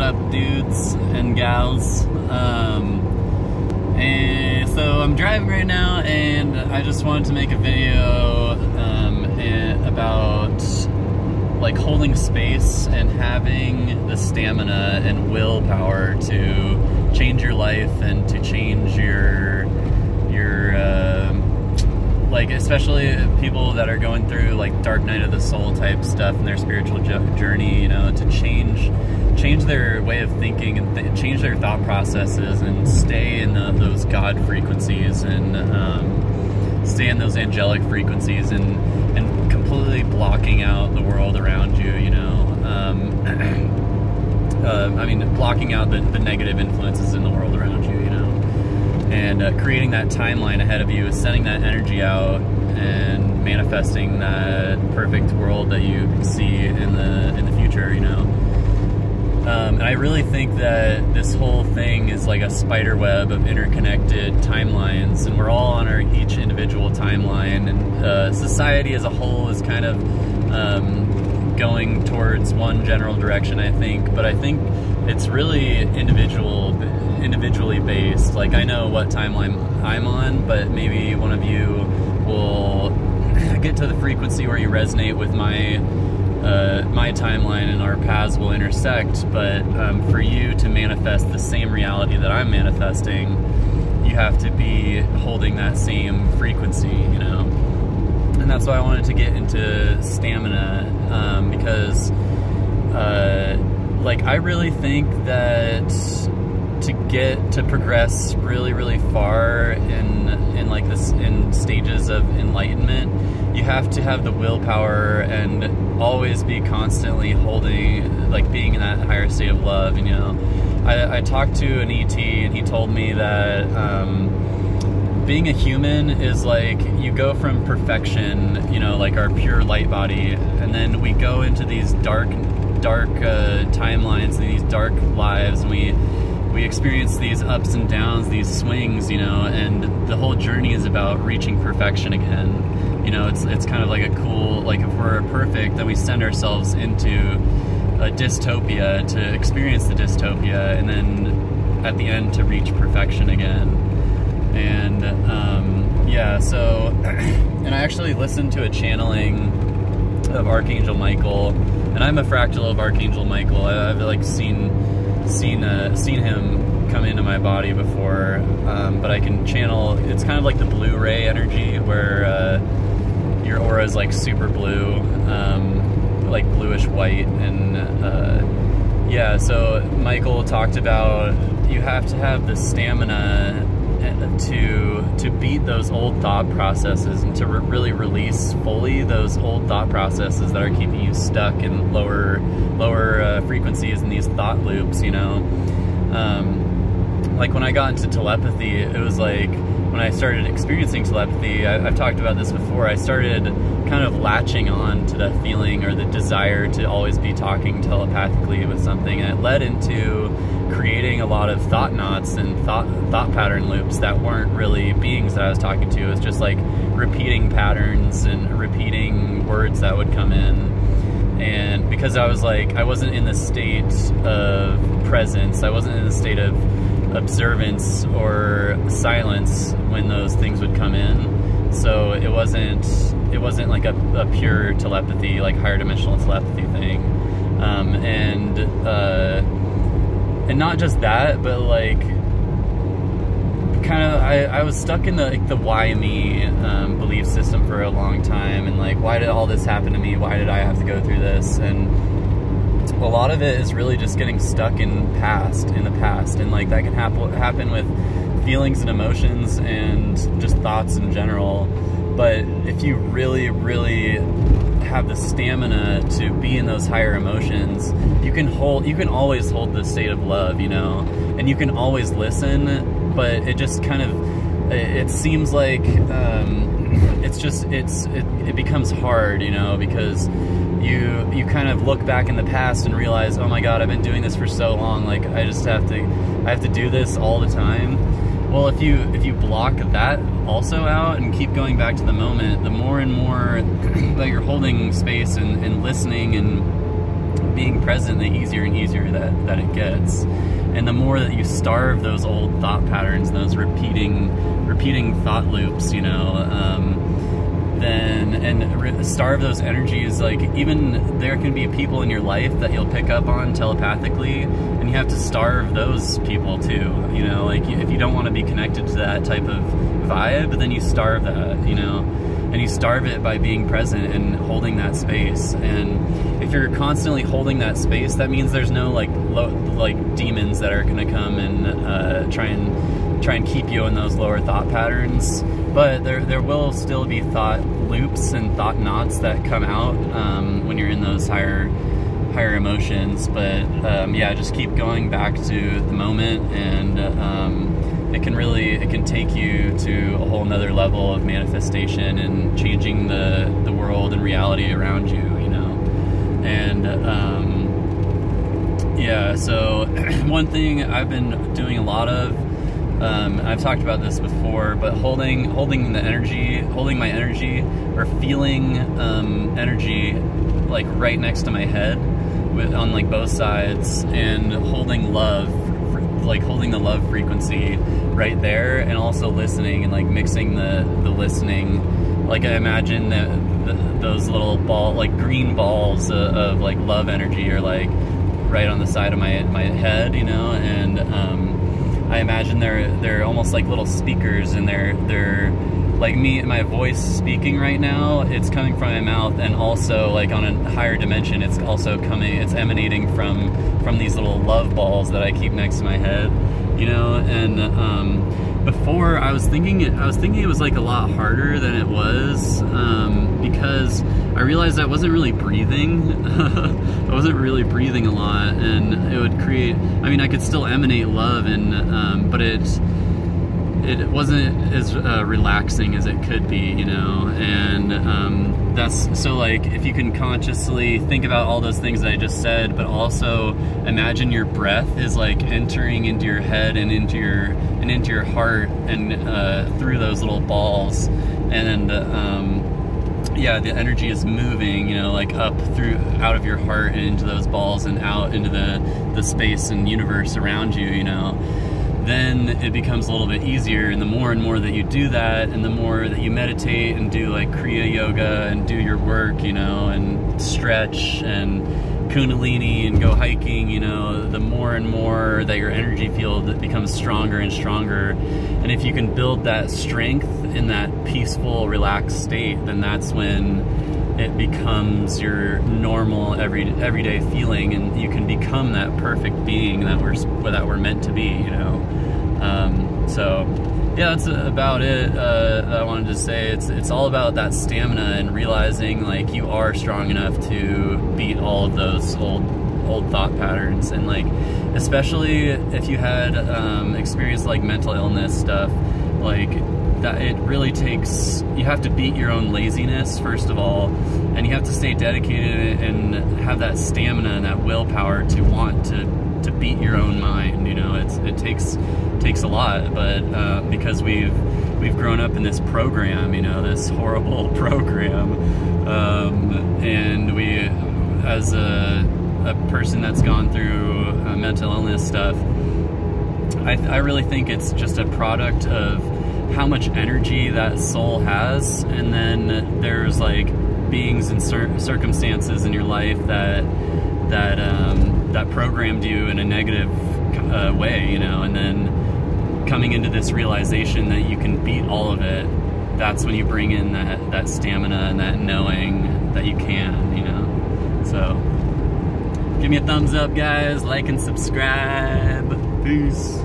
up, dudes and gals? And so I'm driving right now, and I just wanted to make a video about like holding space and having the stamina and willpower to change your life and to change your like, especially people that are going through like dark night of the soul type stuff in their spiritual journey, you know, to change their way of thinking and change their thought processes and stay in those God frequencies and stay in those angelic frequencies and completely blocking out the world around you, you know. I mean, blocking out the negative influences in the world around you, you know. And creating that timeline ahead of you is sending that energy out and manifesting that perfect world that you can see in the future, you know. And I really think that this whole thing is like a spider web of interconnected timelines, and we're all on our each individual timeline, and society as a whole is kind of going towards one general direction, I think, but I think it's really individually based. Like, I know what timeline I'm on, but maybe one of you will get to the frequency where you resonate with my timeline, and our paths will intersect. But for you to manifest the same reality that I'm manifesting, you have to be holding that same frequency, you know. And that's why I wanted to get into stamina, because like, I really think that to progress really far in like this, in stages of enlightenment, you have to have the willpower and always be constantly holding, like, being in that higher state of love, you know. I talked to an ET, and he told me that being a human is like, you go from perfection, you know, like our pure light body, and then we go into these dark timelines and these dark lives, and we experience these ups and downs, these swings, you know, and the whole journey is about reaching perfection again. You know, it's kind of like a cool, like, if we're perfect, then we send ourselves into a dystopia to experience the dystopia, and then at the end to reach perfection again. And yeah, so, and I actually listened to a channeling of Archangel Michael, and I'm a fractal of Archangel Michael. I've like seen him come into my body before, but I can channel. It's kind of like the Blu-ray energy, where your aura is like super blue, like bluish white, and yeah. So Michael talked about you have to have the stamina to beat those old thought processes, and to really release fully those old thought processes that are keeping you stuck in lower frequencies in these thought loops, you know. Like, when I got into telepathy, it was like, when I started experiencing telepathy, I've talked about this before, I started kind of latching on to the feeling or the desire to always be talking telepathically with something, and it led into creating a lot of thought knots and thought pattern loops that weren't really beings that I was talking to. It was just like repeating patterns and repeating words that would come in. And because I was like, I wasn't in the state of presence, I wasn't in the state of observance or silence when those things would come in. So it wasn't like a pure telepathy, like higher dimensional telepathy thing. And not just that, but like, kind of, I was stuck in the why me belief system for a long time, and like, why did all this happen to me? Why did I have to go through this? And a lot of it is really just getting stuck in the past, and like, that can happen with feelings and emotions and just thoughts in general. But if you really have the stamina to be in those higher emotions, you can always hold the state of love, you know, and you can always listen. But it just kind of, it seems like it becomes hard, you know, because you kind of look back in the past and realize, oh my God, I've been doing this for so long, like, I have to do this all the time. Well, if you block that also out and keep going back to the moment, the more and more that you're holding space and listening and being present, the easier and easier that it gets. And the more that you starve those old thought patterns, those repeating thought loops, you know, starve those energies. Like, even there can be people in your life that you'll pick up on telepathically, and you have to starve those people too, you know. Like, if you don't want to be connected to that type of vibe, then you starve that, you know. And you starve it by being present and holding that space. And if you're constantly holding that space, that means there's no like demons that are going to come and try and keep you in those lower thought patterns. But there will still be thought loops and thought knots that come out when you're in those higher emotions. But yeah, just keep going back to the moment, and it can take you to a whole nother level of manifestation and changing the world and reality around you, you know. And yeah, so one thing I've been doing a lot of, I've talked about this before, but holding my energy, or feeling energy like right next to my head on like both sides, and holding love, like holding the love frequency right there, and also listening and like mixing the listening. Like, I imagine that those little green balls of like love energy are like right on the side of my head, you know. And I imagine they're almost like little speakers, and they're like me, my voice speaking right now. It's coming from my mouth, and also like on a higher dimension, it's emanating from these little love balls that I keep next to my head, you know. And before, I was thinking it was like a lot harder than it was, because I realized I wasn't really breathing. I wasn't really breathing a lot, and it would create, I mean, I could still emanate love, and but it wasn't as relaxing as it could be, you know. And that's, so like, if you can consciously think about all those things that I just said, but also imagine your breath is like entering into your head and into your heart, and through those little balls, and yeah, the energy is moving, you know, like up out of your heart and into those balls and out into the space and universe around you, you know. Then it becomes a little bit easier, and the more and more that you do that, and the more that you meditate and do like Kriya Yoga and do your work, you know, and stretch and Kundalini and go hiking, you know, the more and more that your energy field becomes stronger and stronger. And if you can build that strength in that peaceful, relaxed state, then that's when it becomes your normal everyday feeling, and you can become that perfect being that we're meant to be, you know. So yeah, that's about it. I wanted to say it's all about that stamina and realizing like you are strong enough to beat all of those old thought patterns. And like, especially if you had experienced like mental illness stuff, like that, it really takes, you have to beat your own laziness first of all, and you have to stay dedicated and have that stamina and that willpower to want to beat your own mind, you know. It takes a lot, but because we've grown up in this program, you know, this horrible program, and we, as a person that's gone through mental illness stuff, I really think it's just a product of how much energy that soul has. And then there's like beings and circumstances in your life that programmed you in a negative way, you know. And then coming into this realization that you can beat all of it, that's when you bring in that stamina and that knowing that you can, you know. So give me a thumbs up, guys, like and subscribe. Peace.